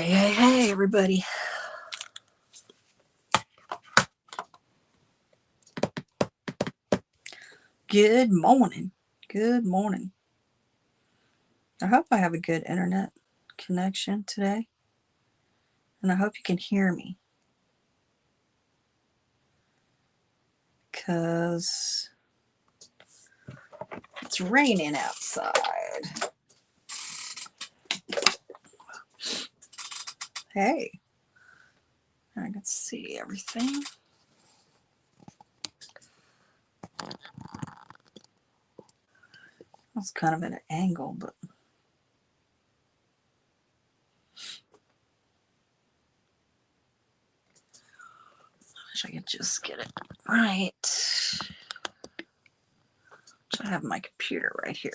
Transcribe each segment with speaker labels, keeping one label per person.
Speaker 1: Hey, everybody. Good morning. Good morning. I hope I have a good internet connection today. And I hope you can hear me. Because it's raining outside. Hey. I can see everything. That's kind of at an angle, but I wish I could just get it right. I have my computer right here.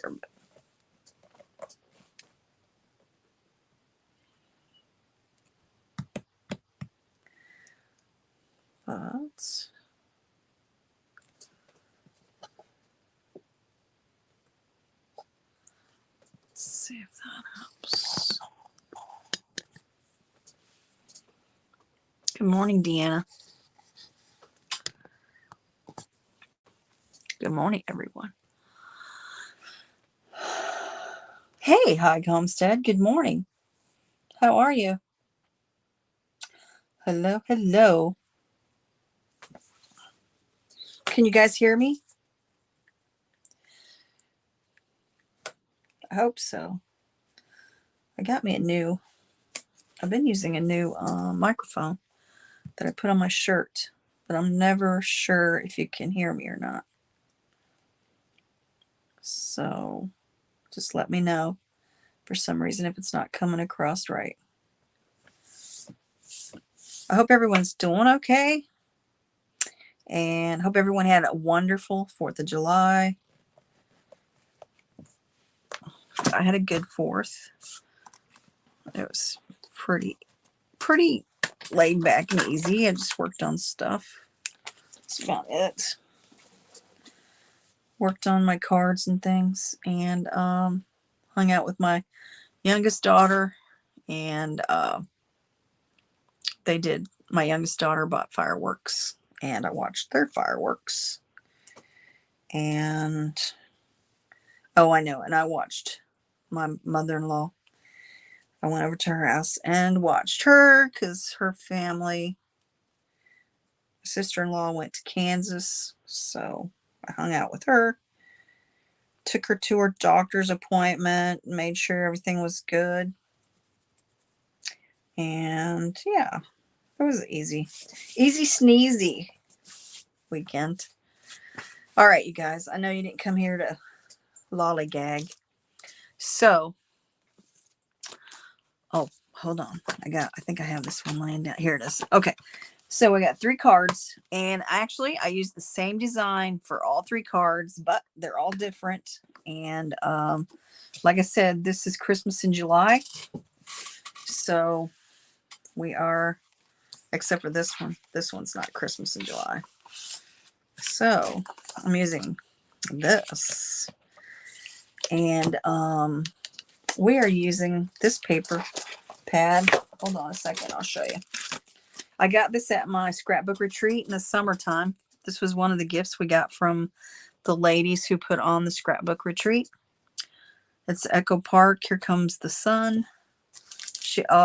Speaker 1: But let's see if that helps. Good morning, Deanna. Good morning, everyone. Hey, High Homestead. Good morning. How are you? Hello, hello. Can you guys hear me? I hope so. I've been using a new microphone that I put on my shirt, but I'm never sure if you can hear me or not. So just let me know for some reason if it's not coming across right. I hope everyone's doing okay. And hope everyone had a wonderful 4th of July. I had a good 4th. It was pretty laid back and easy. I just worked on stuff. That's about it. Worked on my cards and things, and hung out with my youngest daughter, and my youngest daughter bought fireworks, and I watched their fireworks. And and I watched my mother-in-law. I went over to her house and watched her because her family, sister-in-law, went to Kansas, so I hung out with her. Took her to her doctor's appointment, made sure everything was good. And yeah, it was easy sneezy weekend. All right, you guys, I know you didn't come here to lollygag. So, hold on. I think I have this one laying down. Here it is. Okay. So we got 3 cards, and actually I used the same design for all 3 cards, but they're all different. And like I said, this is Christmas in July. So we are, except for this one. This one's not Christmas in July. So I'm using this. And we are using this paper pad. Hold on a second, I'll show you. I got this at my scrapbook retreat in the summertime. This was one of the gifts we got from the ladies who put on the scrapbook retreat. It's Echo Park, Here Comes the Sun.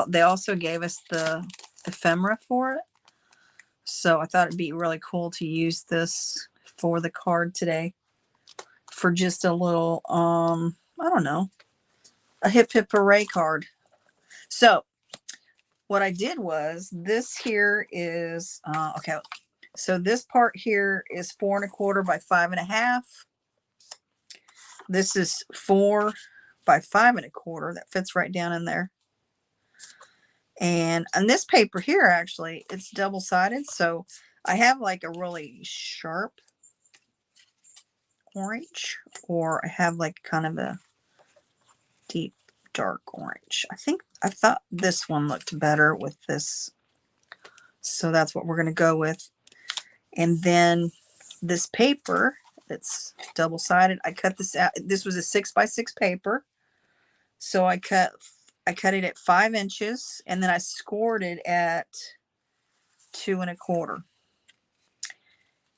Speaker 1: They also gave us the ephemera for it. So I thought it'd be really cool to use this for the card today. For just a little, I don't know, a hip hip hooray card. So what I did was, this here is, okay. So this part here is 4 1/4 by 5 1/2. This is 4 by 5 1/4. That fits right down in there. And on this paper here, actually, it's double-sided. So I have like a really sharp orange, or I have like kind of a deep dark orange. I thought this one looked better with this. So that's what we're going to go with. And then this paper, it's double-sided. I cut this out. This was a 6 by 6 paper. So I cut I cut it at 5 inches, and then I scored it at 2 1/4.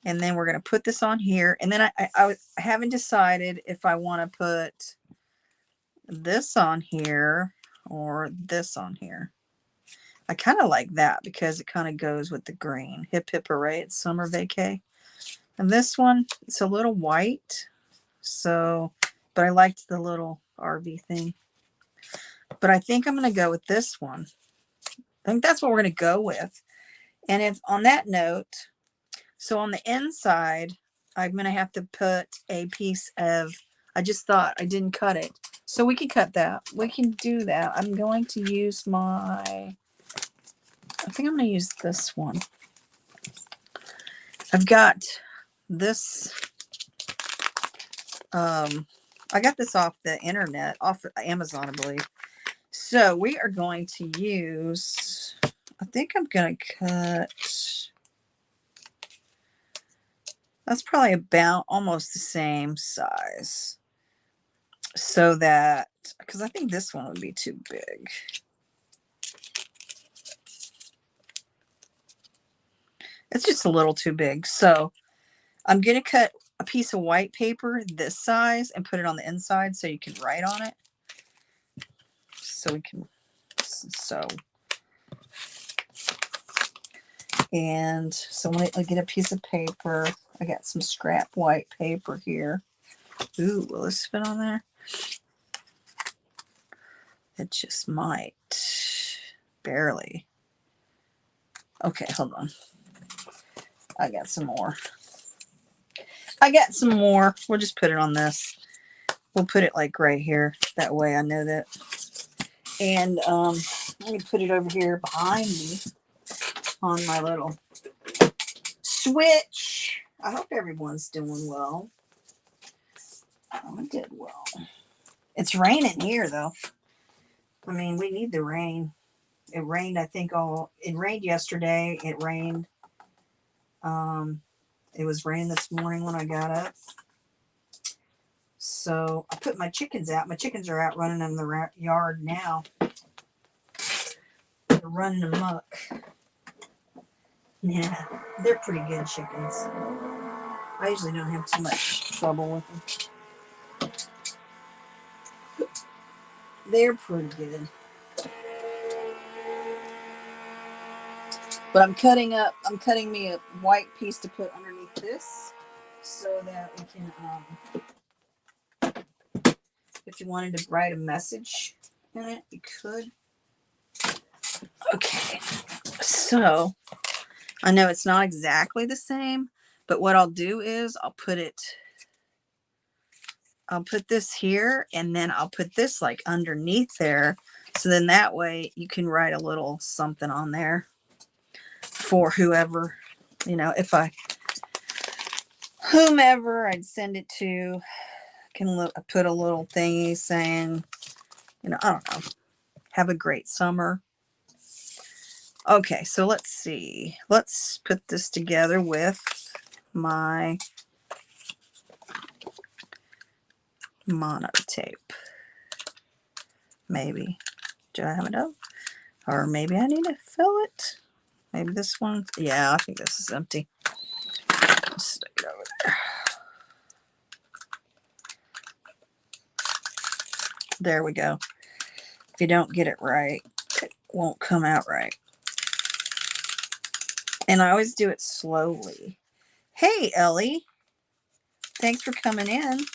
Speaker 1: And then we're going to put this on here. And then I haven't decided if I want to put this on here or this on here. I kind of like that because it kind of goes with the green. Hip hip hooray, it's summer vacay. And this one, it's a little white. So, but I liked the little RV thing. But I think I'm going to go with this one. I think that's what we're going to go with. And if on that note, so on the inside, I'm going to have to put a piece of, I just thought I didn't cut it. So we can cut that. We can do that. I'm going to use I think I'm going to use this one. I've got this, I got this off the internet, off Amazon, I believe. So we are going to use, I think I'm going to cut, that's probably about almost the same size. So that, because I think this one would be too big. It's just a little too big. So I'm going to cut a piece of white paper this size and put it on the inside so you can write on it. So we can sew. And so I'll get a piece of paper. I got some scrap white paper here. Ooh, will this fit on there? It just might. Barely. Okay, hold on. I got some more. We'll just put it on this. We'll put it like right here. That way I know that. And let me put it over here behind me on my little switch. I hope everyone's doing well. I did well. It's raining here though. I mean, we need the rain. It rained, I think it rained yesterday. It rained. It was raining this morning when I got up. So I put my chickens out. My chickens are out running in the yard now. They're running amok. Yeah, they're pretty good chickens. I usually don't have too much trouble with them. They're pretty good. But I'm cutting me a white piece to put underneath this so that we can, if you wanted to write a message in it, you could. Okay, so I know it's not exactly the same, but what I'll do is I'll put this here, and then I'll put this like underneath there. So then that way you can write a little something on there for whoever, whomever I'd send it to can put a little thingy saying, I don't know, have a great summer. Okay, so let's see. Let's put this together with my mono tape. Maybe. Do I have enough? Or maybe I need to fill it. Maybe this one. Yeah, I think this is empty. Stick it over there. There we go. If you don't get it right, it won't come out right. And I always do it slowly. Hey, Ellie. Thanks for coming in.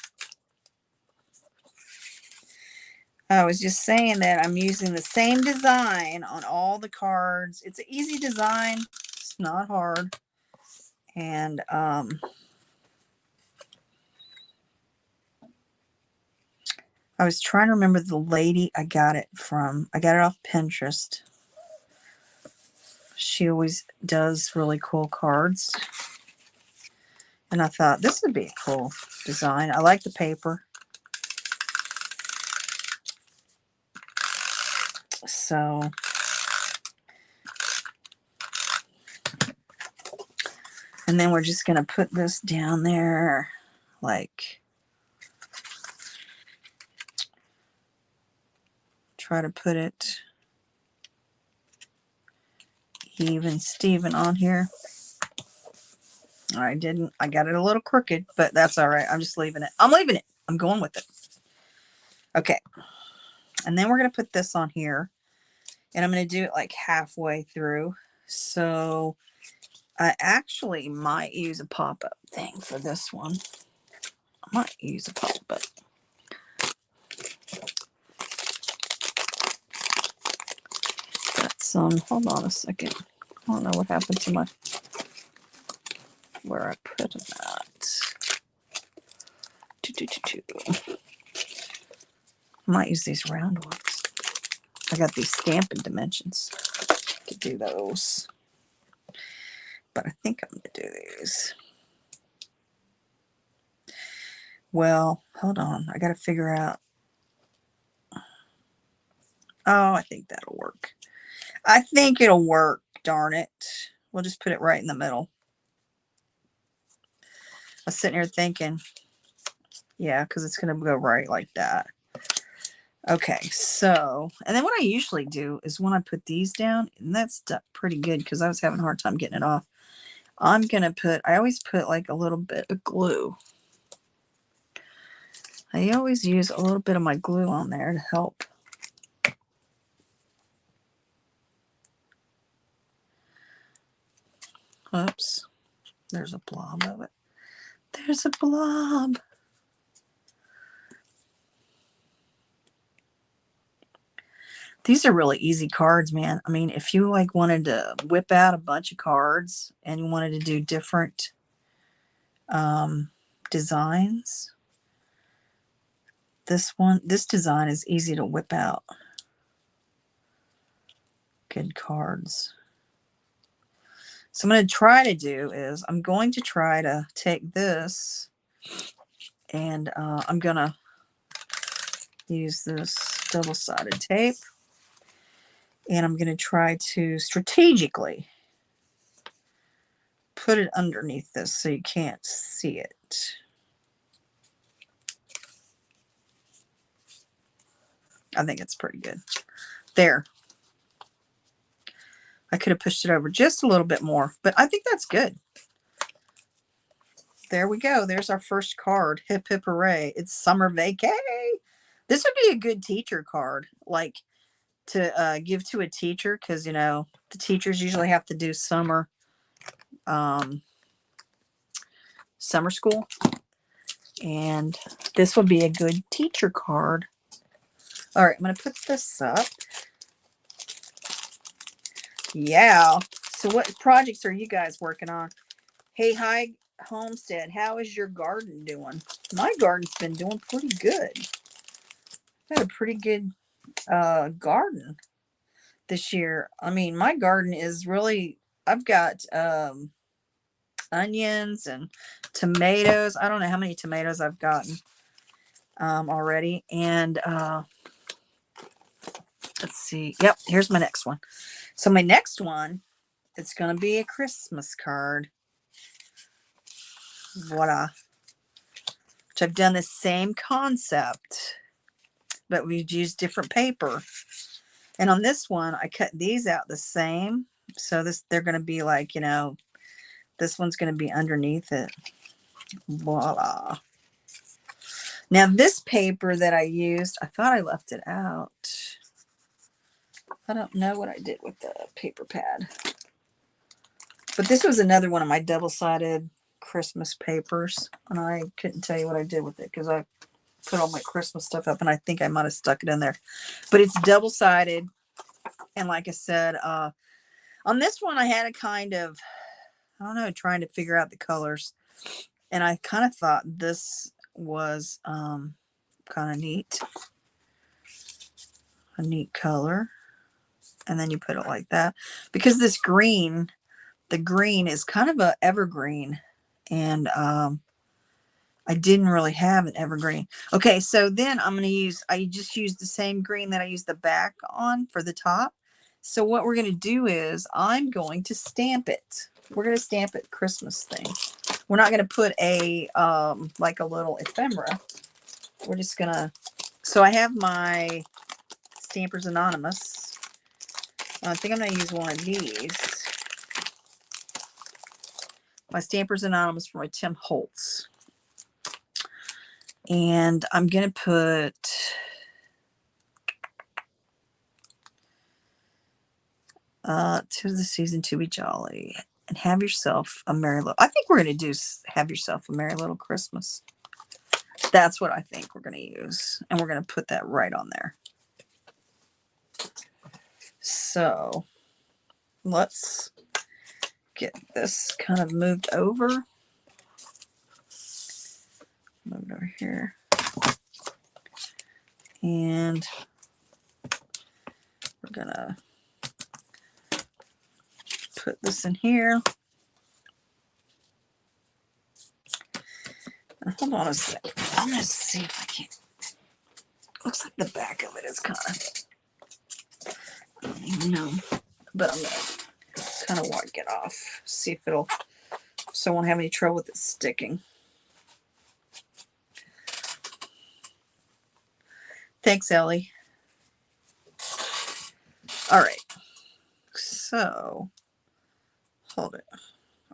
Speaker 1: I was just saying that I'm using the same design on all the cards. It's an easy design. It's not hard. And I was trying to remember the lady I got it from. I got it off Pinterest. She always does really cool cards. And I thought this would be a cool design. I like the paper. So and then we're just going to put this down there like try to put it even Steven on here. I didn't. I got it a little crooked, but that's all right. I'm just leaving it. I'm leaving it. I'm going with it. Okay. And then we're going to put this on here. And I'm going to do it like halfway through. So I actually might use a pop-up thing for this one. I might use a pop-up. Got some. Hold on a second. I don't know what happened to my... where I put it at. I might use these round ones. I got these Stampin' Dimensions. Could do those. But I think I'm going to do these. Well, hold on. I got to figure out. Oh, I think that'll work. I think it'll work. Darn it. We'll just put it right in the middle. I was sitting here thinking, yeah, because it's going to go right like that. Okay, so, and then what I usually do is when I put these down, and that's stuck pretty good because I was having a hard time getting it off. I'm going to put, I always put like a little bit of glue. I always use a little bit of my glue on there to help. Oops, there's a blob of it. There's a blob. These are really easy cards, man. I mean, if you like wanted to whip out a bunch of cards and you wanted to do different designs, this design is easy to whip out. Good cards. So I'm going to try to do is I'm going to try to take this and I'm going to use this double-sided tape. And I'm going to try to strategically put it underneath this so you can't see it. I think it's pretty good. There. I could have pushed it over just a little bit more, but I think that's good. There we go. There's our first card. Hip, hip, hooray. It's summer vacay. This would be a good teacher card, like to give to a teacher, because, you know, the teachers usually have to do summer school. And this would be a good teacher card. All right, I'm going to put this up. Yeah. So what projects are you guys working on? Hey, hi, Homestead. How is your garden doing? My garden's been doing pretty good. I had a pretty good garden this year. I mean, my garden is really, I've got onions and tomatoes. I don't know how many tomatoes I've gotten already. And let's see. Yep, here's my next one. So my next one, it's going to be a Christmas card. Voila. Which I've done the same concept, but we've used different paper. And on this one, I cut these out the same. So they're going to be like, you know, this one's going to be underneath it. Voila. Now this paper that I used, I thought I left it out. I don't know what I did with the paper pad. But this was another one of my double-sided Christmas papers. And I couldn't tell you what I did with it because I put all my Christmas stuff up and I think I might have stuck it in there. But it's double-sided. And like I said, on this one I had a kind of, I don't know, trying to figure out the colors. And I kind of thought this was kind of neat. A neat color. And then you put it like that. Because this green, the green is kind of a evergreen. And I didn't really have an evergreen. Okay, so then I'm going to use, I just used the same green that I used the back on for the top. So what we're going to do is I'm going to stamp it. We're going to stamp it Christmas thing. We're not going to put a, like a little ephemera. We're just going to, so I have my Stampers Anonymous. I think I'm going to use one of these. My Stampers Anonymous for my Tim Holtz. And I'm going to put... "'tis the season to be jolly and have yourself a merry little..." I think we're going to do "have yourself a merry little Christmas." That's what I think we're going to use. And we're going to put that right on there. So let's get this kind of moved over. Move it over here. And we're going to put this in here. Hold on a second. I'm going to see if I can. Looks like the back of it is kind of, I don't even know. But I'm going to kind of wipe it off. See if it'll, so I won't have any trouble with it sticking. Thanks, Ellie. All right. So, hold it.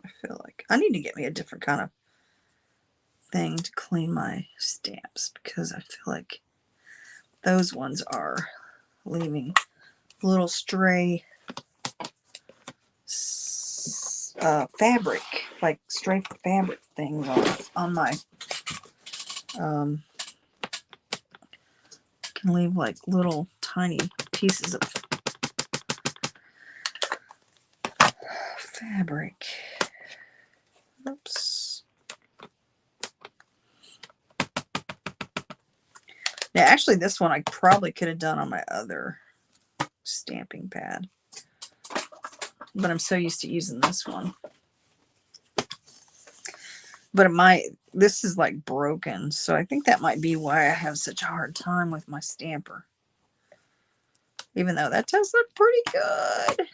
Speaker 1: I feel like I need to get me a different kind of thing to clean my stamps because I feel like those ones are leaving little stray fabric, like stray fabric things on my can leave like little tiny pieces of fabric. Oops. Now, actually, this one I probably could have done on my other stamping pad, but I'm so used to using this one. But this is like broken, so I think that might be why I have such a hard time with my stamper. Even though that does look pretty good.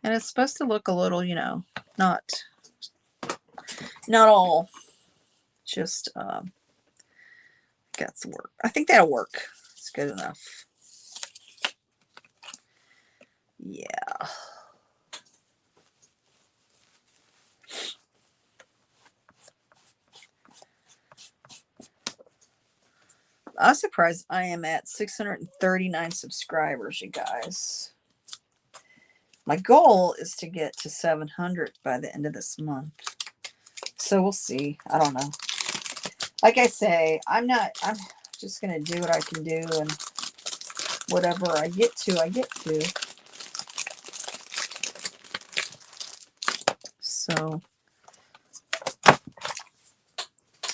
Speaker 1: And it's supposed to look a little, you know, not all just got to work. I think that'll work. It's good enough. Yeah. I'm surprised I am at 639 subscribers, you guys. My goal is to get to 700 by the end of this month. So we'll see. I don't know. Like I say, I'm just going to do what I can do, and whatever I get to, I get to. So,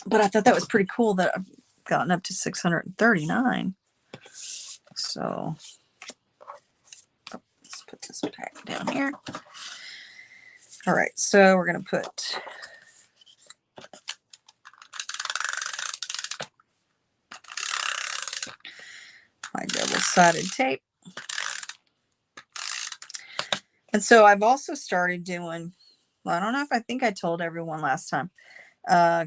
Speaker 1: but I thought that was pretty cool that I've gotten up to 639. So, let's put this pack down here. All right, so we're going to put my double-sided tape. And so I've also started doing, well, I don't know if I think I told everyone last time,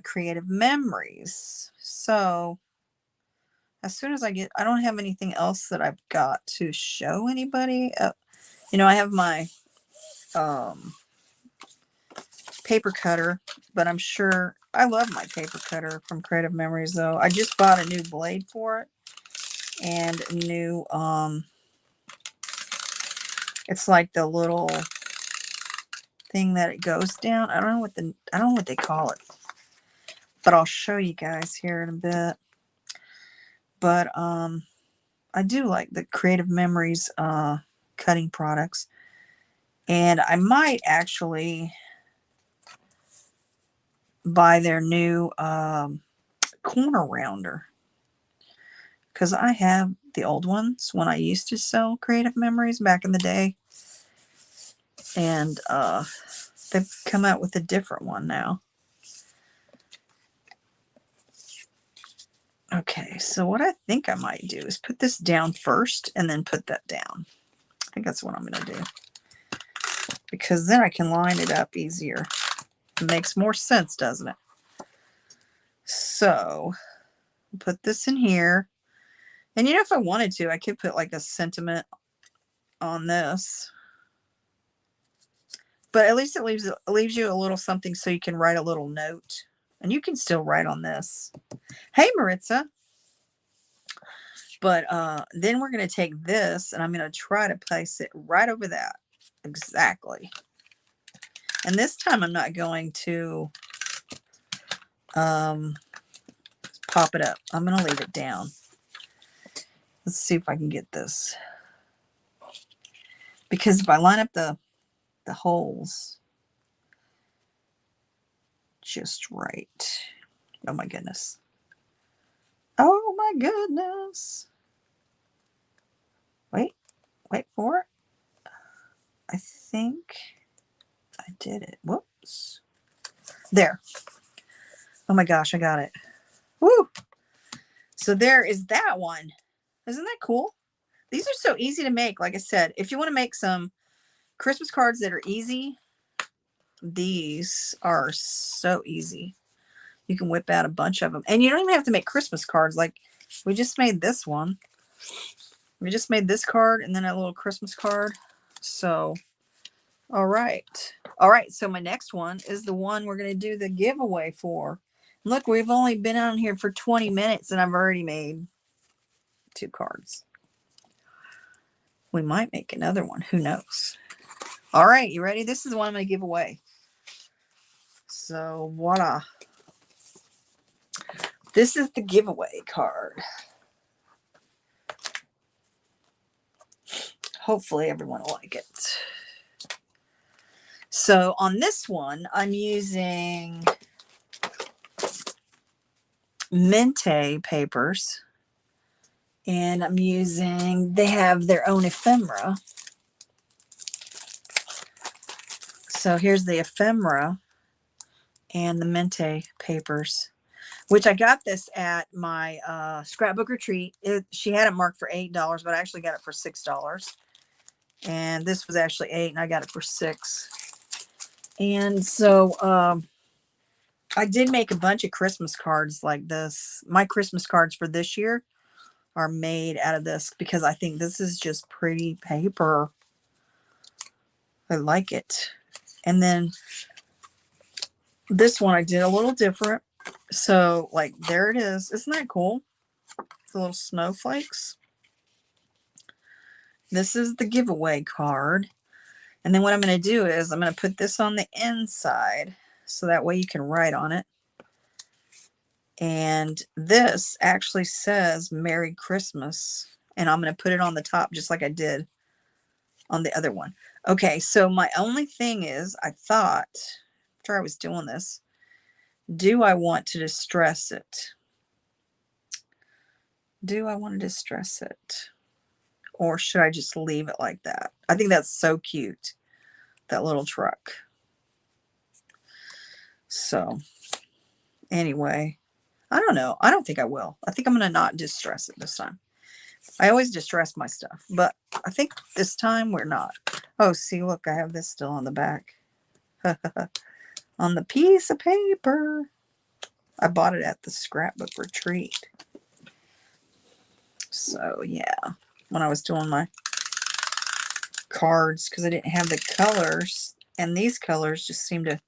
Speaker 1: creative memories. So as soon as I don't have anything else that I've got to show anybody. You know, I have my paper cutter, but I'm sure I love my paper cutter from Creative Memories, though. I just bought a new blade for it and a new, it's like the little thing that it goes down. I don't know what they call it, but I'll show you guys here in a bit. But I do like the Creative Memories cutting products, and I might actually buy their new corner rounder, because I have the old ones when I used to sell Creative Memories back in the day, and they've come out with a different one now. Okay, so what I think I might do is put this down first and then put that down. I think that's what I'm going to do, because then I can line it up easier. It makes more sense, doesn't it? So Put this in here. And you know, if I wanted to, I could put like a sentiment on this. But at least it leaves you a little something so you can write a little note. And you can still write on this. Hey, Maritza. But then we're going to take this and I'm going to try to place it right over that. Exactly. And this time I'm not going to pop it up. I'm going to leave it down. Let's see if I can get this. Because if I line up the holes just right. Oh my goodness. Oh my goodness. Wait for it. I think I did it. Whoops. There. Oh my gosh, I got it. Woo! So there is that one. Isn't that cool? These are so easy to make. Like I said, if you want to make some Christmas cards that are easy, these are so easy. You can whip out a bunch of them. And you don't even have to make Christmas cards. Like we just made this one. We just made this card and then a little Christmas card. So, all right. All right. So my next one is the one we're going to do the giveaway for. Look, we've only been on here for 20 minutes and I've already made 2 cards. We might make another one. Who knows? All right. You ready? This is the one I'm going to give away. So, voila. This is the giveaway card. Hopefully everyone will like it. So on this one, I'm using Mente papers. And I'm using, they have their own ephemera. So here's the ephemera and the Mente papers, which I got this at my scrapbook retreat. She had it marked for $8, but I actually got it for $6. And this was actually $8 and I got it for $6. And so I did make a bunch of Christmas cards like this. My Christmas cards for this year are made out of this because I think this is just pretty paper. I like it. And then this one I did a little different. So like there it is. Isn't that cool? The little snowflakes. This is the giveaway card. And then what I'm going to do is I'm going to put this on the inside so that way you can write on it. And this actually says Merry Christmas. And I'm going to put it on the top just like I did on the other one. Okay, so my only thing is I thought, after I was doing this, do I want to distress it? Do I want to distress it? Or should I just leave it like that? I think that's so cute, that little truck. So, anyway, I don't know. I don't think I will. I think I'm going to not distress it this time. I always distress my stuff, but I think this time we're not. Oh, see, look, I have this still on the back. On the piece of paper. I bought it at the scrapbook retreat. So, yeah, when I was doing my cards, because I didn't have the colors, and these colors just seem to,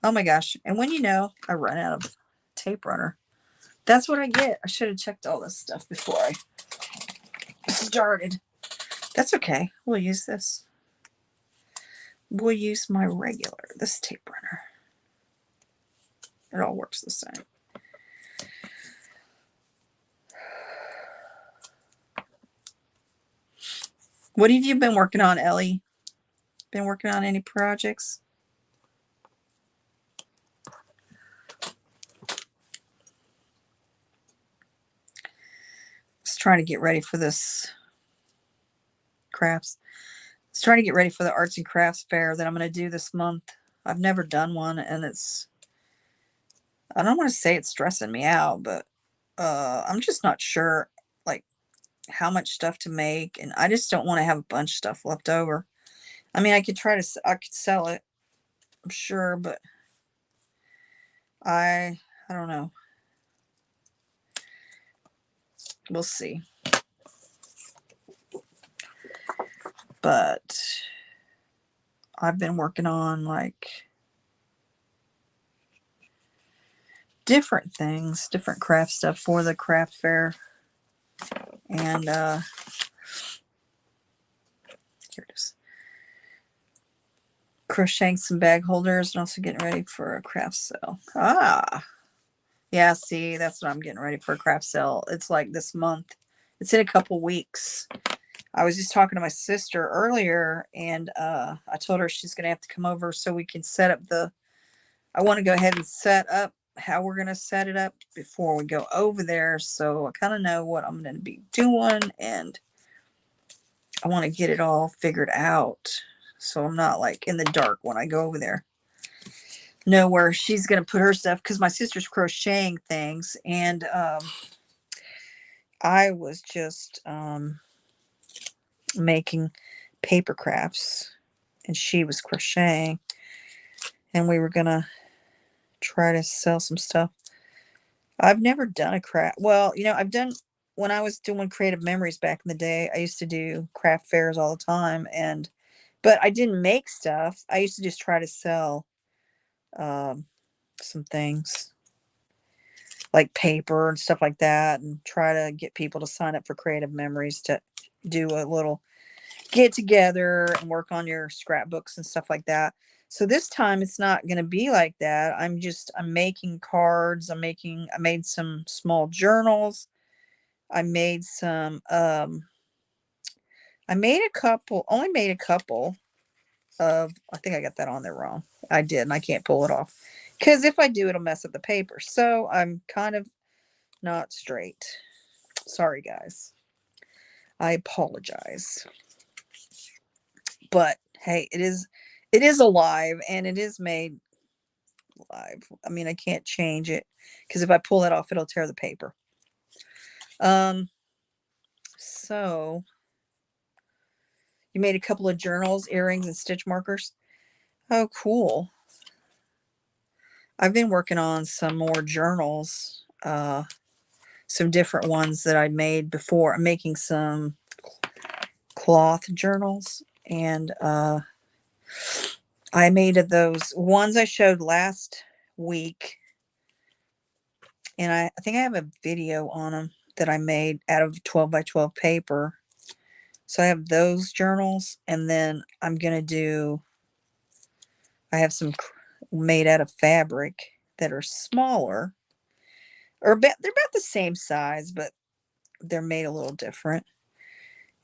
Speaker 1: oh my gosh. And when you know, I run out of tape runner. That's what I get. I should have checked all this stuff before I started. That's okay. We'll use this. We'll use my regular, this tape runner. It all works the same. What have you been working on, Ellie? Been working on any projects? Just trying to get ready for this crafts. Just trying to get ready for the arts and crafts fair that I'm going to do this month. I've never done one, and it's, I don't want to say it's stressing me out, but I'm just not sure like how much stuff to make, and I just don't want to have a bunch of stuff left over. I mean, I could sell it, I'm sure, but I don't know. We'll see. But I've been working on like different things, different craft stuff for the craft fair. And here it is. Crocheting some bag holders and also getting ready for a craft sale. Yeah, see, that's what I'm getting ready for, a craft sale. It's like this month. It's in a couple weeks. I was just talking to my sister earlier, and I told her she's going to have to come over so we can set up I want to go ahead and set up how we're going to set it up before we go over there. So I kind of know what I'm going to be doing, and I want to get it all figured out so I'm not like in the dark when I go over there. Know where she's going to put her stuff, because my sister's crocheting things, and I was just making paper crafts, and she was crocheting, and we were going to try to sell some stuff. I've never done a craft. Well, I've done, when I was doing Creative Memories back in the day, I used to do craft fairs all the time, but I didn't make stuff. I used to just try to sell some things like paper and stuff like that, and try to get people to sign up for Creative Memories to do a little get together and work on your scrapbooks and stuff like that. So this time it's not going to be like that. I'm making cards. I made some small journals. I made some, only made a couple I think I got that on there wrong. I did, and I can't pull it off because if I do, it'll mess up the paper. So I'm kind of not straight. Sorry, guys. I apologize. But hey, it is alive, and it is made live. I mean, I can't change it because if I pull it off, it'll tear the paper. So you made a couple of journals, earrings, and stitch markers. Oh, cool. I've been working on some more journals, some different ones that I made before. I'm making some cloth journals, and I made those ones I showed last week, and I think I have a video on them that I made out of 12 by 12 paper. So I have those journals, and then I have some made out of fabric that are smaller, or they're about the same size, but they're made a little different.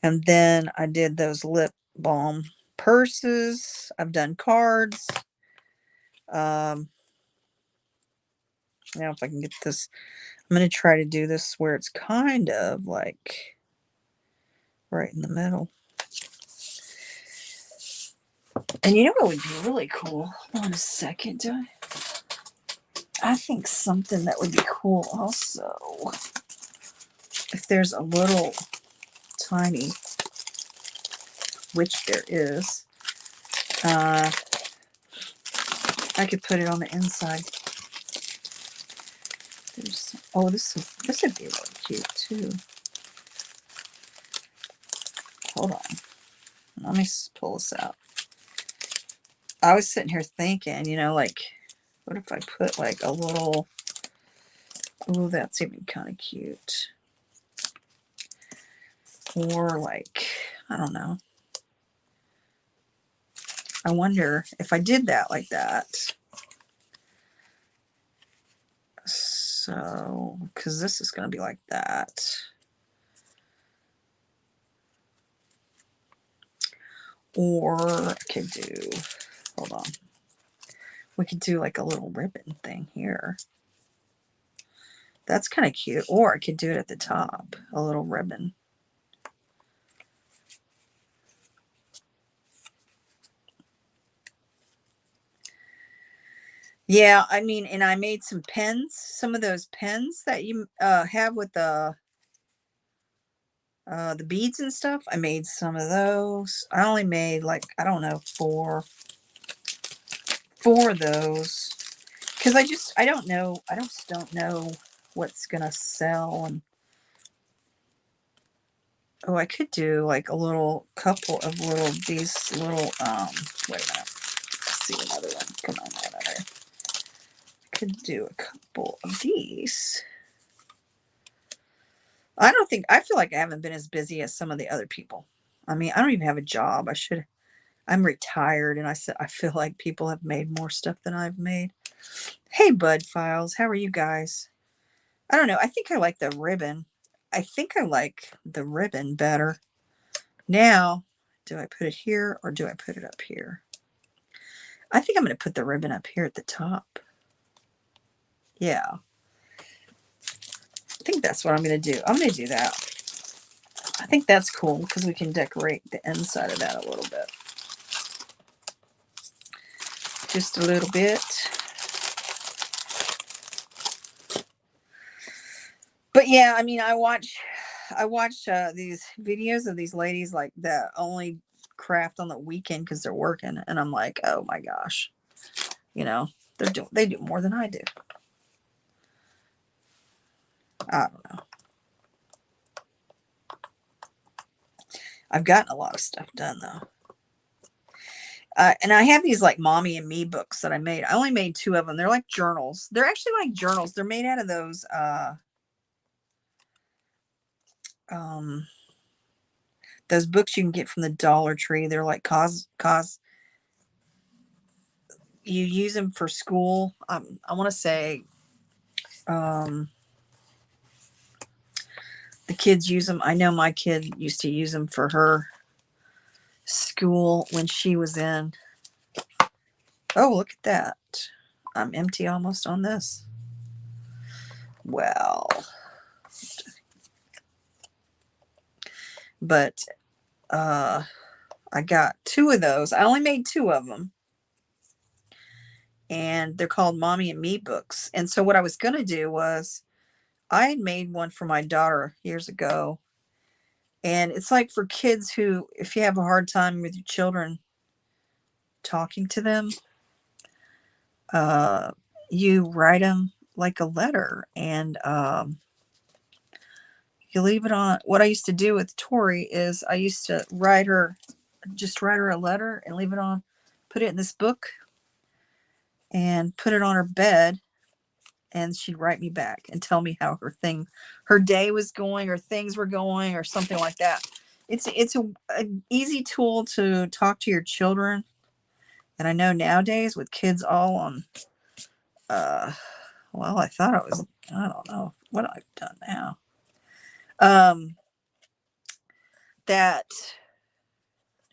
Speaker 1: And then I did those lip balm purses. I've done cards. Now if I can get this, I'm going to try to do this where it's kind of like right in the middle. And you know what would be really cool? Hold on a second. I think something that would be cool also, if there's a little tiny, which there is, I could put it on the inside. This would be really cute too. Hold on. Let me pull this out. I was sitting here thinking, like, what if I put like a little, oh, that's even kind of cute. Or like, I don't know. I wonder if I did that like that. So, because this is going to be like that. Or I could do, hold on. We could do like a little ribbon thing here. That's kind of cute. Or I could do it at the top, a little ribbon. Yeah, I mean, and I made some pens, some of those pens that you have with the beads and stuff. I made some of those. I only made like, I don't know, four of those, because I just don't know what's gonna sell. And Oh, I could do like a little couple of these little, wait a minute. Let's see another one. Come on, another. I could do a couple of these. I feel like I haven't been as busy as some of the other people. I mean, I don't even have a job. I'm retired, and I feel like people have made more stuff than I've made. Hey, Bud Files, how are you guys? I don't know. I think I like the ribbon. I think I like the ribbon better. Now, do I put it here or do I put it up here? I think I'm going to put the ribbon up here at the top. Yeah. I think that's what I'm going to do. I'm going to do that. I think that's cool because we can decorate the inside of that a little bit. Just a little bit. But yeah, I mean, I watch these videos of these ladies like that only craft on the weekend because they're working, and I'm like, oh my gosh, you know, they do more than I do. I don't know. I've gotten a lot of stuff done though. And I have these like mommy and me books that I made. I only made 2 of them. They're like journals. They're actually like journals. They're made out of those books you can get from the Dollar Tree. They're like you use them for school. I want to say the kids use them. I know my kid used to use them for her school when she was in. Oh, look at that. I'm empty almost on this. Well, but I got 2 of those. I only made 2 of them. And they're called Mommy and Me books. And so what I was going to do was I had made one for my daughter years ago. And it's like for kids who, if you have a hard time with your children talking to them, you write them like a letter, and you leave it on. What I used to do with Tori is I used to write her a letter and leave it on, put it in this book and put it on her bed, and she'd write me back and tell me how her day was going, or things were going, or something like that. It's an easy tool to talk to your children. And I know nowadays with kids all on, well, I don't know what I've done now. That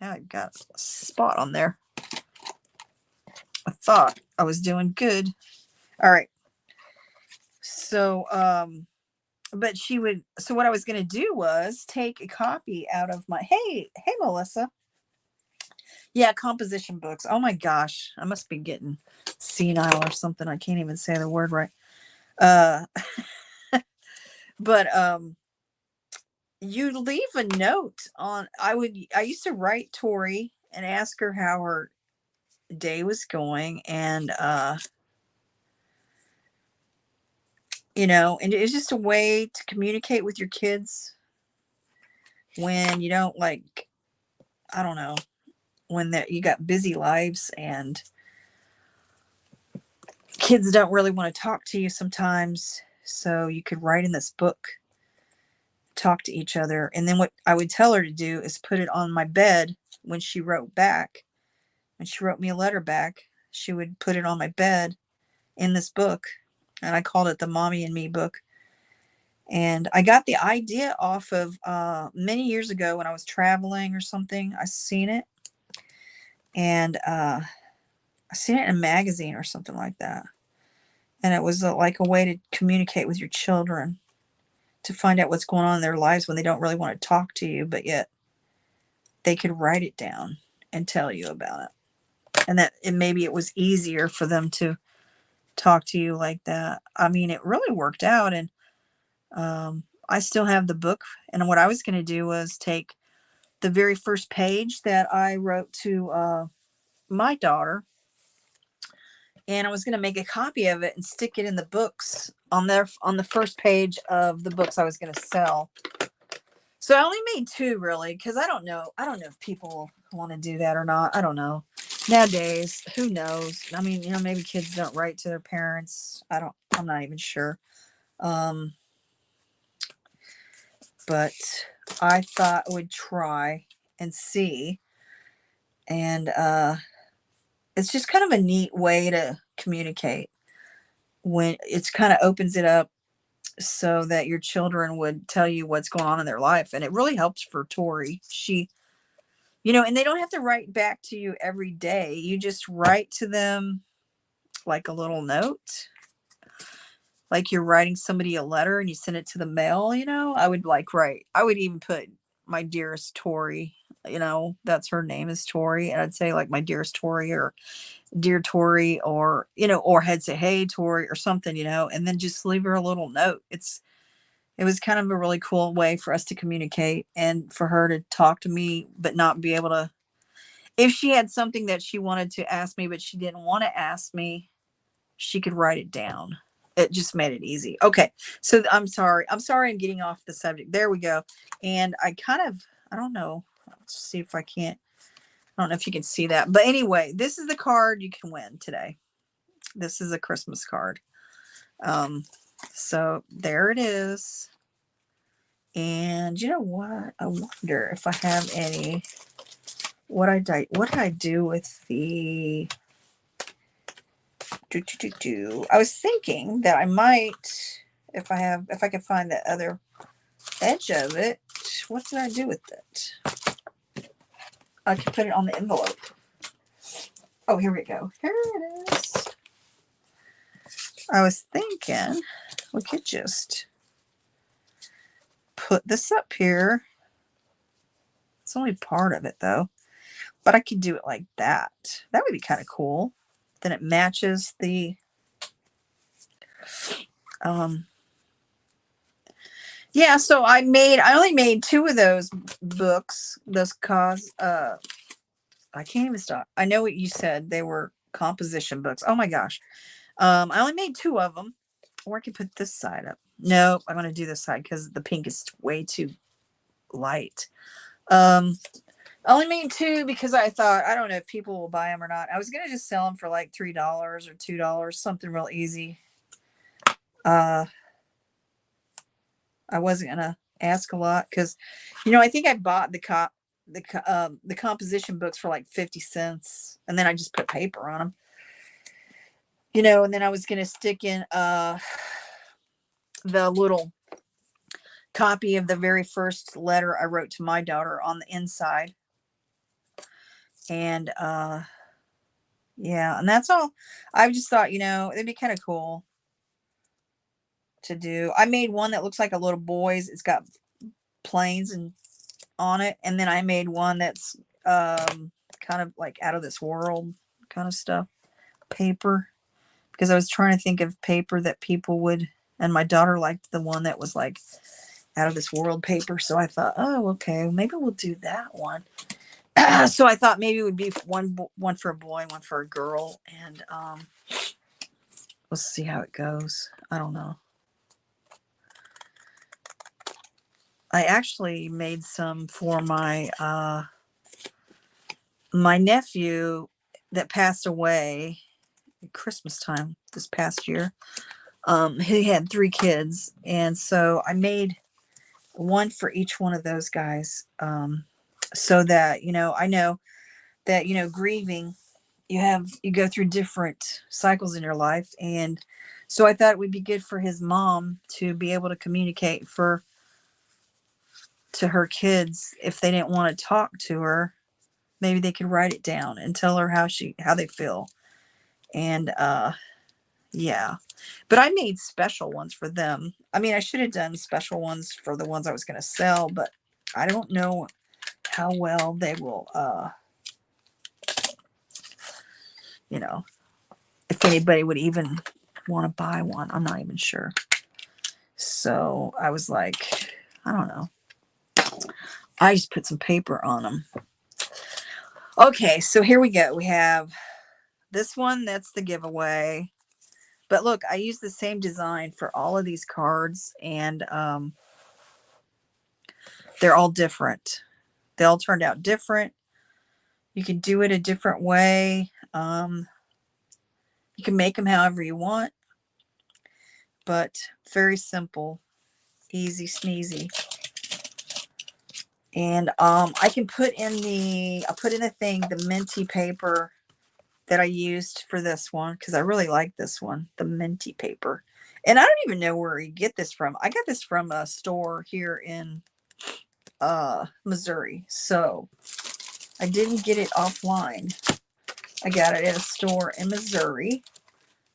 Speaker 1: now I've got a spot on there. I thought I was doing good. All right. So, but so what I was going to do was take a copy out of hey, Melissa. Yeah, composition books. Oh my gosh. I must be getting senile or something. I can't even say the word right. But you leave a note on. I used to write Tori and ask her how her day was going, and and it's just a way to communicate with your kids when you don't, like, I don't know, when you got busy lives and kids don't really want to talk to you sometimes. So you could write in this book, talk to each other. And then what I would tell her to do is put it on my bed when she wrote back. When she wrote me a letter back, she would put it on my bed in this book. And I called it the Mommy and Me book. And I got the idea off of many years ago when I was traveling or something. I seen it. And I seen it in a magazine or something like that. And it was like a way to communicate with your children, to find out what's going on in their lives when they don't really want to talk to you, but yet they could write it down and tell you about it. And maybe it was easier for them to talk to you like that. I mean, it really worked out. And I still have the book. And what I was going to do was take the very first page that I wrote to my daughter, and I was going to make a copy of it and stick it in the books on the first page of the books I was going to sell. So I only made two really, because I don't know. I don't know if people want to do that or not. I don't know. Nowadays, who knows? I mean, maybe kids don't write to their parents. I'm not even sure. Um, but I thought I would try and see. And it's just kind of a neat way to communicate when it's kind of opens it up so that your children would tell you what's going on in their life. And it really helps for Tori. And they don't have to write back to you every day. You just write to them like a little note, like you're writing somebody a letter and you send it to the mail. I would even put my dearest Tori, that's her name is Tori. And I'd say like my dearest Tori or dear Tori or I'd say, hey, Tori or something, and then just leave her a little note. It was kind of a really cool way for us to communicate and for her to talk to me, but not be able to, if she had something that she wanted to ask me, but she didn't want to ask me, she could write it down. It just made it easy. Okay. So I'm sorry. I'm getting off the subject. There we go. And I don't know. Let's see if I can't, I don't know if you can see that, but anyway, this is the card you can win today. This is a Christmas card. So there it is. And you know what? I wonder if I have any, what did I do with the, I was thinking that I might, if I could find the other edge of it, what did I do with it? I could put it on the envelope. Oh, here we go. Here it is. I was thinking we could just put this up here. It's only part of it though, but I could do it like that. That would be kind of cool. Then it matches the, yeah, so I only made two of those books, I can't even stop. I know what you said. They were composition books. Oh my gosh. I only made two of them. Or I could put this side up. No, I'm going to do this side because the pink is way too light. I only made two because I thought, I don't know if people will buy them or not. I was going to just sell them for like $3 or $2, something real easy. I wasn't going to ask a lot because, I think I bought the composition books for like 50 cents and then I just put paper on them. And then I was going to stick in the little copy of the very first letter I wrote to my daughter on the inside. And yeah, and that's all. I just thought, it'd be kind of cool to do. I made one that looks like a little boy's. It's got planes and on it. And then I made one that's kind of like out of this world kind of stuff. Paper. Because I was trying to think of paper that people would, and my daughter liked the one that was like out of this world paper. So I thought, oh, okay, maybe we'll do that one. So I thought maybe it would be one for a boy, one for a girl, and we'll see how it goes. I don't know. I actually made some for my nephew that passed away at Christmas time this past year. He had 3 kids, and so I made one for each one of those guys, so that I know that grieving, you go through different cycles in your life, and so I thought it would be good for his mom to be able to communicate to her kids. If they didn't want to talk to her, maybe they could write it down and tell her how they feel. And yeah, but I made special ones for them. I mean, I should have done special ones for the ones I was going to sell, but I don't know how well they will if anybody would even want to buy one. I'm not even sure. So I was like, I don't know. I just put some paper on them. Okay, so here we go. We have this one. That's the giveaway. But look, I used the same design for all of these cards. And They're all different. They all turned out different. You can do it a different way. You can make them however you want, but very simple, easy sneezy. And I can put in the minty paper that I used for this one, because I really like this one, the minty paper. And I don't even know where you get this from. I got this from a store here in Missouri. So I didn't get it offline. I got it at a store in Missouri.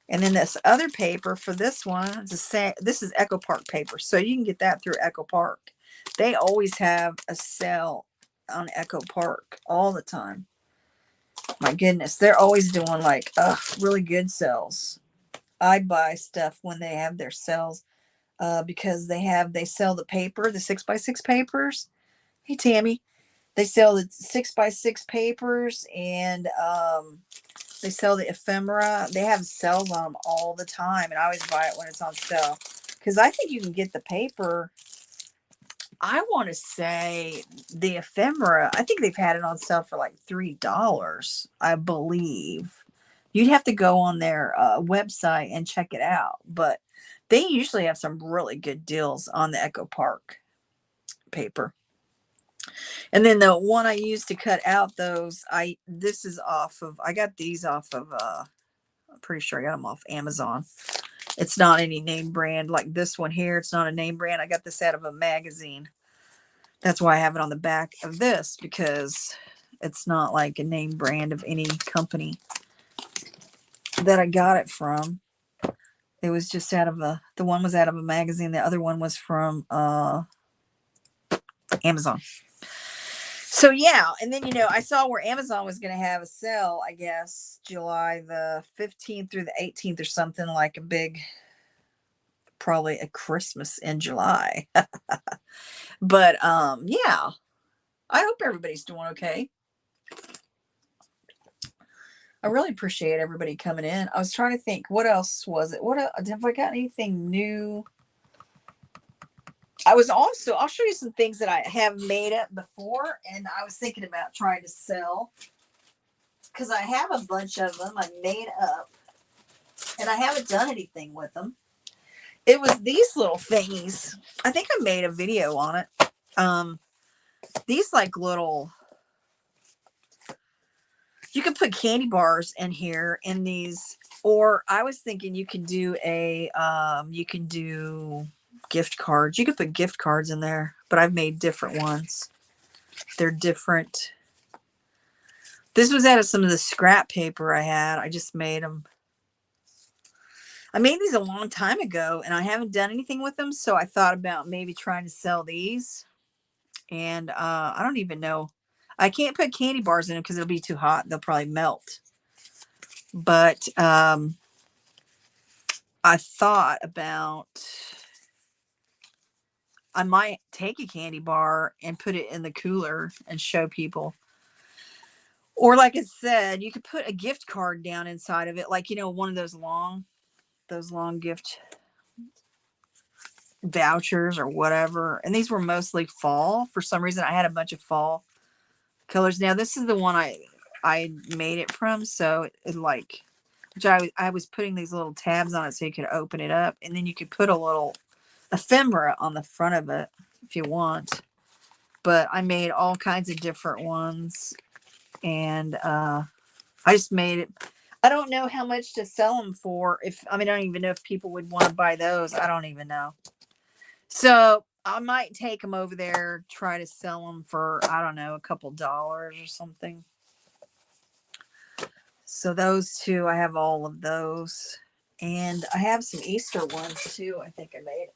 Speaker 1: And then this other paper for this one, this is Echo Park paper. So you can get that through Echo Park. They always have a sale on Echo Park all the time. My goodness, they're always doing like really good sales. I buy stuff when they have their sales because they sell the paper, the 6x6 papers. Hey Tammy, they sell the 6x6 papers, and they sell the ephemera. They have sales on them all the time, and I always buy it when it's on sale because I think you can get the paper. I want to say the ephemera, I think they've had it on sale for like $3, I believe. You'd have to go on their website and check it out, but they usually have some really good deals on the Echo Park paper. And then the one I used to cut out those, I got these off of, I'm pretty sure I got them off Amazon. It's not any name brand like this one here. It's not a name brand. I got this out of a magazine. That's why I have it on the back of this, because it's not like a name brand of any company that I got it from. It was just out of the one was out of a magazine. The other one was from Amazon. So yeah, and then I saw where Amazon was going to have a sale, I guess, July the 15th through the 18th or something, like a big, probably a Christmas in July. But yeah, I hope everybody's doing okay. I really appreciate everybody coming in. I was trying to think, what else was it? Have I got anything new? I'll show you some things that I have made up before, and I was thinking about trying to sell, because I have a bunch of them I made up, and I haven't done anything with them. It was these little thingies. I think I made a video on it. These like little, you can put candy bars in here in these, or I was thinking you could do gift cards. You could put gift cards in there, but I've made different ones. They're different. This was out of some of the scrap paper I had. I just made them. I made these a long time ago, and I haven't done anything with them, so I thought about maybe trying to sell these. And I don't even know. I can't put candy bars in them because it'll be too hot. They'll probably melt. But I thought about, I might take a candy bar and put it in the cooler and show people. Or like I said, you could put a gift card down inside of it, like, one of those long gift vouchers or whatever. And these were mostly fall. For some reason, I had a bunch of fall colors. Now, this is the one I made it from. So it like, which I was putting these little tabs on it so you could open it up. And then you could put a little ephemera on the front of it if you want. But I made all kinds of different ones. And I just made it. I don't know how much to sell them for. I don't even know if people would want to buy those. I don't even know. So I might take them over there, try to sell them for, I don't know, a couple dollars or something. So those two, I have all of those. And I have some Easter ones too, I think I made.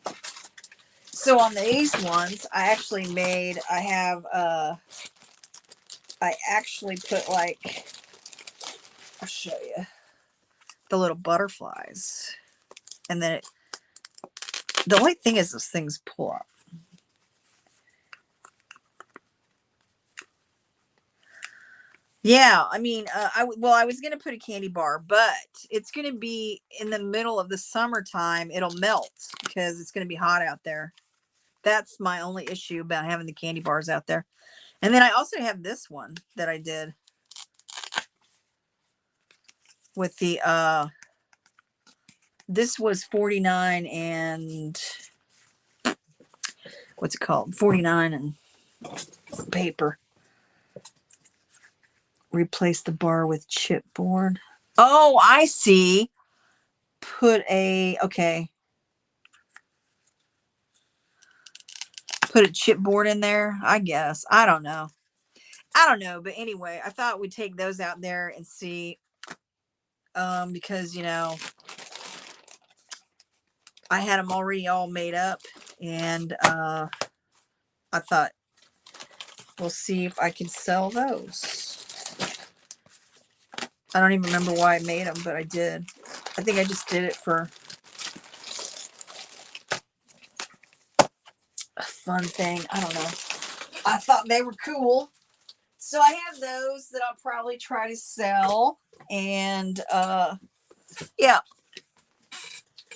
Speaker 1: So on these ones, I actually put like, I'll show you, the little butterflies. And then the only thing is those things pull up. Yeah, I was going to put a candy bar, but it's going to be in the middle of the summertime. It'll melt because it's going to be hot out there. That's my only issue about having the candy bars out there. And then I also have this one that I did with the this was 49 and what's it called? 49 and paper. Replace the bar with chipboard. Oh, I see. Put a chipboard in there, I guess. I don't know. But anyway, I thought we'd take those out there and see, because I had them already all made up, and I thought we'll see if I can sell those. I don't even remember why I made them, but I did. I think I just did it for a fun thing. I don't know. I thought they were cool. So I have those that I'll probably try to sell. And yeah,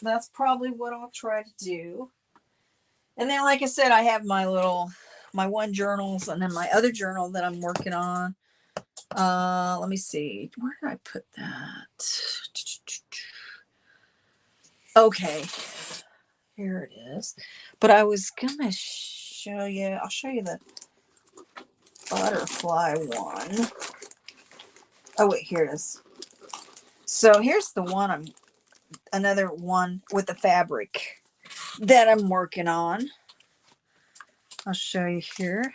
Speaker 1: that's probably what I'll try to do. And then, like I said, I have my one journals, and then my other journal that I'm working on. Let me see. Where did I put that? Okay. Here it is. But I was gonna show you. I'll show you the butterfly one. Oh wait, here it is. So here's the one. Another one with the fabric that I'm working on. I'll show you here.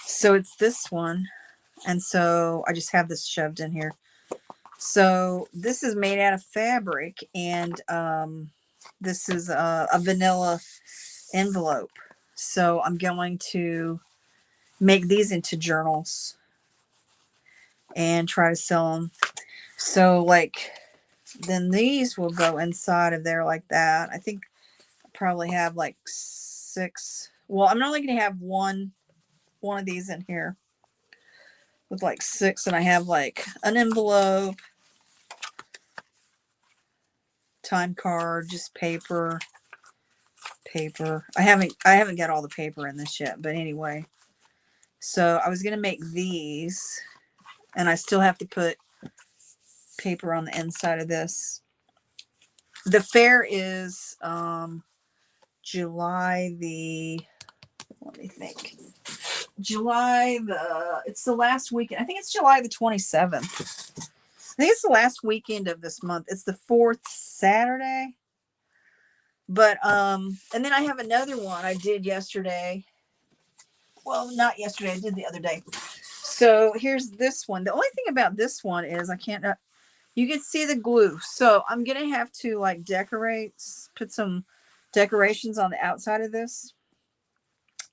Speaker 1: So it's this one, and so I just have this shoved in here. So this is made out of fabric, and this is a vanilla envelope. So I'm going to make these into journals and try to sell them. So like, then these will go inside of there like that. I think I probably have like 6. Well, I'm only going to have one of these in here with like 6, and I have like an envelope, time card, just paper. I haven't got all the paper in this yet, but anyway. So I was going to make these, and I still have to put paper on the inside of this. The fair is July the, let me think. It's the last weekend. I think it's July the 27th. I think it's the last weekend of this month. It's the 4th Saturday. But and then I have another one I did yesterday. Well, not yesterday. I did the other day. So here's this one. The only thing about this one is I can't. You can see the glue. So I'm gonna have to like put some decorations on the outside of this.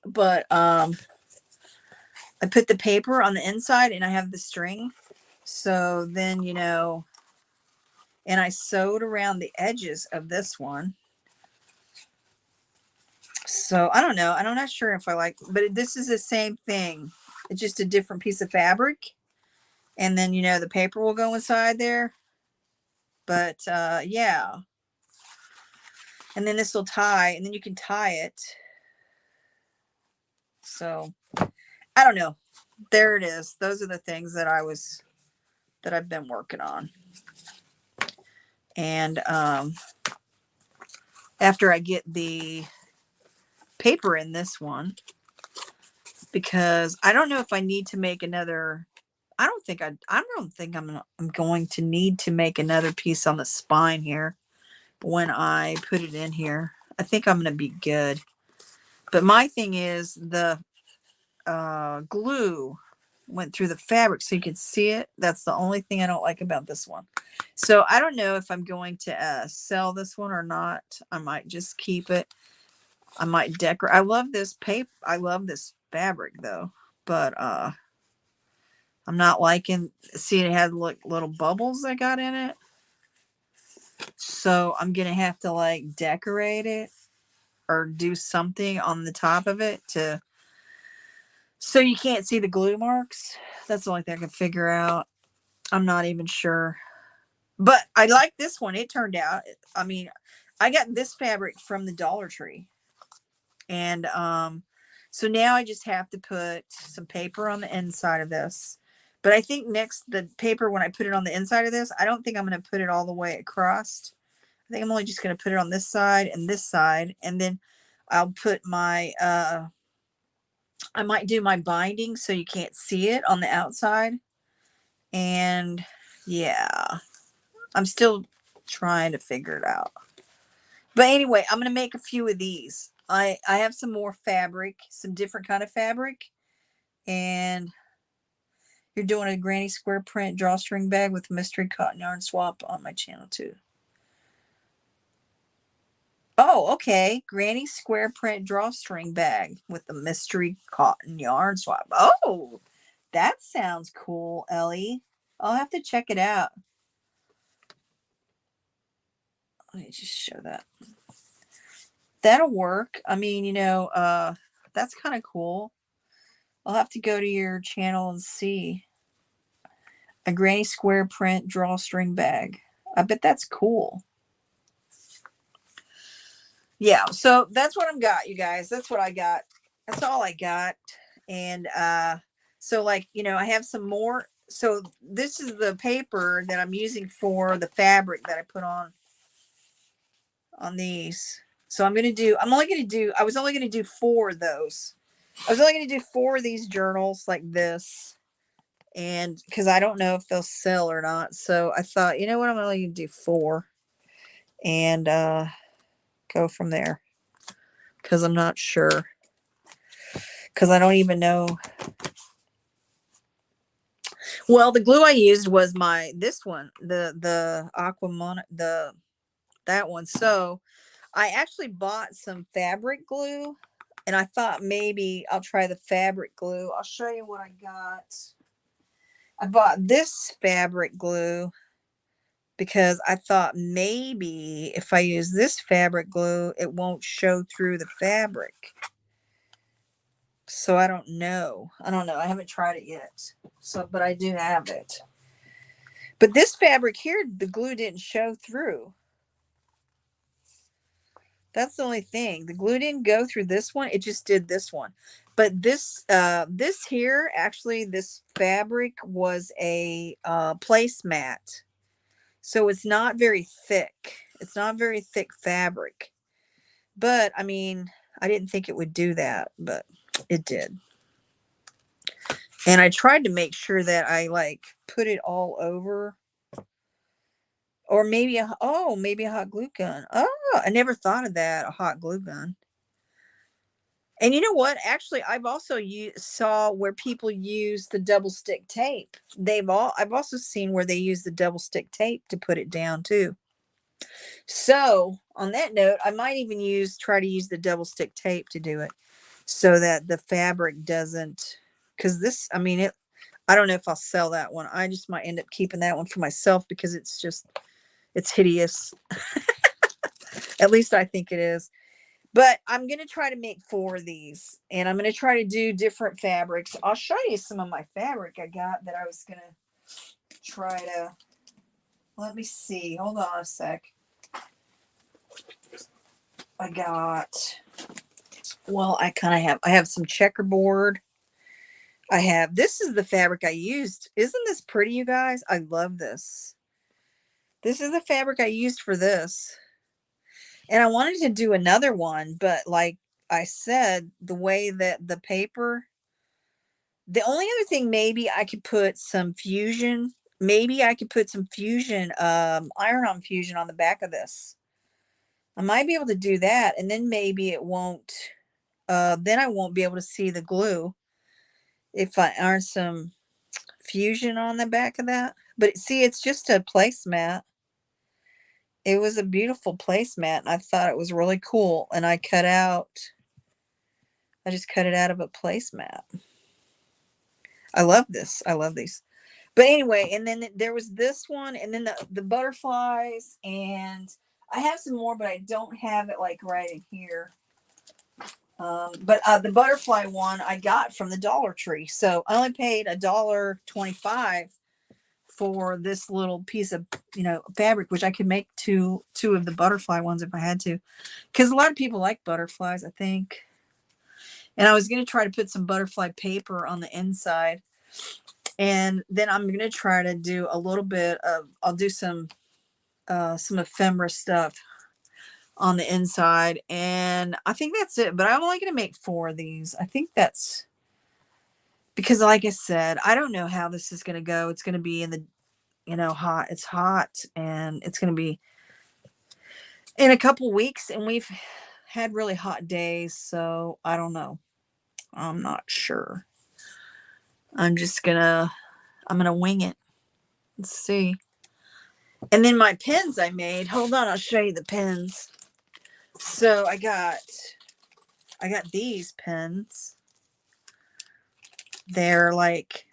Speaker 1: But I put the paper on the inside, and I have the string. So then, and I sewed around the edges of this one. So I don't know. I'm not sure if I like, but this is the same thing. It's just a different piece of fabric. And then, the paper will go inside there. But yeah. And then this will tie, and then you can tie it. So I don't know. There it is. Those are the things that I've been working on. And after I get the paper in this one, because I don't know if I need to make another. I don't think I'm going to need to make another piece on the spine here when I put it in here. I think I'm going to be good. But my thing is the glue went through the fabric so you can see it. That's the only thing I don't like about this one. So I don't know if I'm going to sell this one or not. I might just keep it. I might decorate. I love this paper. I love this fabric though, but I'm not liking. See, it had little bubbles I got in it. So I'm gonna have to like decorate it or do something on the top of it so you can't see the glue marks. That's the only thing I can figure out. I'm not even sure. But I like this one. It turned out. I mean, I got this fabric from the Dollar Tree. And so now I just have to put some paper on the inside of this. But I think next, the paper, when I put it on the inside of this, I don't think I'm going to put it all the way across. I think I'm only just going to put it on this side and this side. And then I'll put my, I might do my binding so you can't see it on the outside. And yeah, I'm still trying to figure it out. But anyway, I'm going to make a few of these. I have some more fabric, some different kind of fabric. And you're doing a granny square print drawstring bag with mystery cotton yarn swap on my channel too. Oh, okay. Granny square print drawstring bag with the mystery cotton yarn swap. Oh, that sounds cool, Ellie. I'll have to check it out. Let me just show that. That'll work. I mean, you know, that's kind of cool. I'll have to go to your channel and see. A granny square print drawstring bag. I bet that's cool. Yeah, so that's what I've got, you guys. That's what I got. That's all I got. And so, like, you know, I have some more. So this is the paper that I'm using for the fabric that I put on these. So I was only going to do 4 of those. I was only going to do 4 of these journals like this. And because I don't know if they'll sell or not. So I thought, you know what, I'm only going to do 4 and go from there. Because I'm not sure. Because I don't even know. Well, the glue I used was this one, the Aquamon, that one. So I actually bought some fabric glue, and I thought maybe I'll try the fabric glue. I'll show you what I got. I bought this fabric glue because I thought maybe if I use this fabric glue, it won't show through the fabric. So I don't know. I haven't tried it yet. So, but I do have it. But this fabric here, the glue didn't show through. That's the only thing. The glue didn't go through this one. It just did this one. But this here, actually, this fabric was a placemat. So it's not very thick. It's not very thick fabric. But, I mean, I didn't think it would do that, but it did. And I tried to make sure that I, like, put it all over. Or maybe maybe a hot glue gun. Oh, I never thought of that, a hot glue gun. And you know what? Actually, I've also saw where people use the double stick tape. I've also seen where they use the double stick tape to put it down too. So on that note, I might even try to use the double stick tape to do it so that the fabric doesn't, because this, I mean, I don't know if I'll sell that one. I just might end up keeping that one for myself because it's hideous. At least I think it is. But I'm going to try to make 4 of these. And I'm going to try to do different fabrics. I'll show you some of my fabric I got that I was going to try to... Let me see. Hold on a sec. I got... Well, I have some checkerboard. This is the fabric I used. Isn't this pretty, you guys? I love this. This is the fabric I used for this. And I wanted to do another one, but like I said, the way that the paper, the only other thing, maybe I could put some fusion. Maybe I could put some fusion, iron-on fusion on the back of this. I might be able to do that. And then maybe it won't, then I won't be able to see the glue if I iron some fusion on the back of that. But see, it's just a placemat. It was a beautiful placemat, and I thought it was really cool. And I just cut it out of a placemat. I love this. I love these. But anyway, and then there was this one, and then the butterflies, and I have some more, but I don't have it like right in here. But the butterfly one I got from the Dollar Tree. So I only paid $1.25 for this little piece of, fabric, which I could make two of the butterfly ones if I had to, because a lot of people like butterflies, I think. And I was going to try to put some butterfly paper on the inside, and then I'm going to try to do a little bit of, I'll do some ephemera stuff on the inside, and I think that's it. But I'm only going to make 4 of these. I think that's because, like I said, I don't know how this is going to go. It's going to be in the, hot. It's hot, and it's going to be in a couple weeks, and we've had really hot days, so I don't know. I'm not sure. I'm gonna wing it. Let's see. And then my pins I made. Hold on, I'll show you the pins. So I got these pins. They're like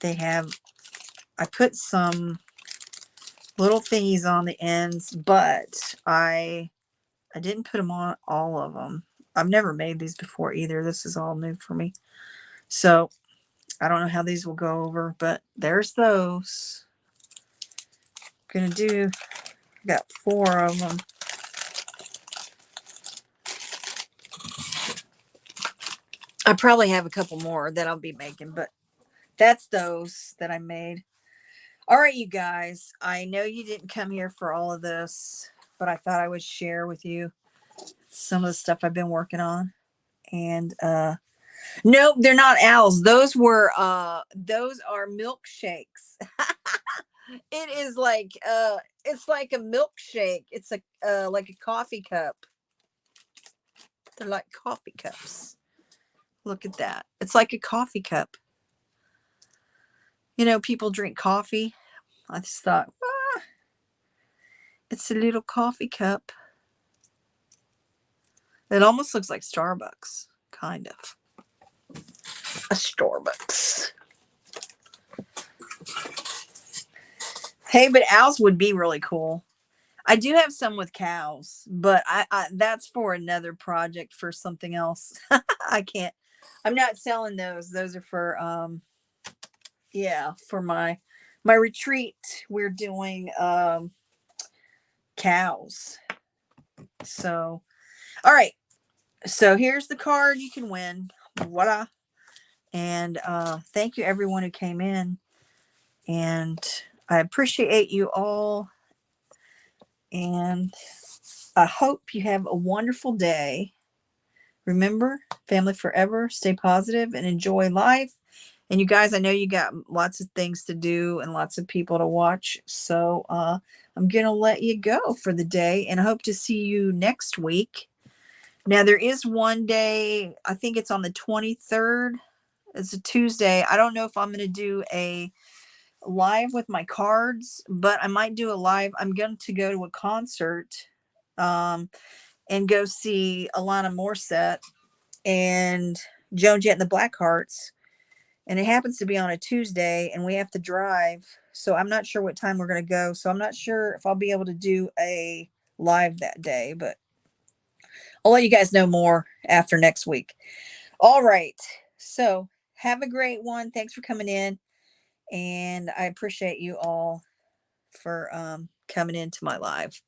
Speaker 1: they have, I put some little thingies on the ends, but I didn't put them on all of them. I've never made these before either. This is all new for me. So I don't know how these will go over, but there's those. Got 4 of them. I probably have a couple more that I'll be making, but that's those that I made. All right, you guys, I know you didn't come here for all of this, but I thought I would share with you some of the stuff I've been working on. And nope, they're not owls. Those are milkshakes. It is like it's like a milkshake. It's like a coffee cup. They're like coffee cups. Look at that. It's like a coffee cup. People drink coffee. I just thought, it's a little coffee cup. It almost looks like Starbucks, kind of. A Starbucks. Hey, but owls would be really cool. I do have some with cows, but I that's for another project, for something else. I'm not selling those. Those are for for my retreat. We're doing cows. So, all right. So here's the card you can win. Voila. And thank you everyone who came in. And I appreciate you all. And I hope you have a wonderful day. Remember, family forever, stay positive and enjoy life. And you guys, I know you got lots of things to do and lots of people to watch. So I'm going to let you go for the day, and I hope to see you next week. Now, there is one day, I think it's on the 23rd. It's a Tuesday. I don't know if I'm going to do a live with my cards, but I might do a live. I'm going to go to a concert and go see Alana Morissette and Joan Jett and the Blackhearts. And it happens to be on a Tuesday, and we have to drive. So I'm not sure what time we're going to go. So I'm not sure if I'll be able to do a live that day, but I'll let you guys know more after next week. All right. So have a great one. Thanks for coming in. And I appreciate you all for coming into my live.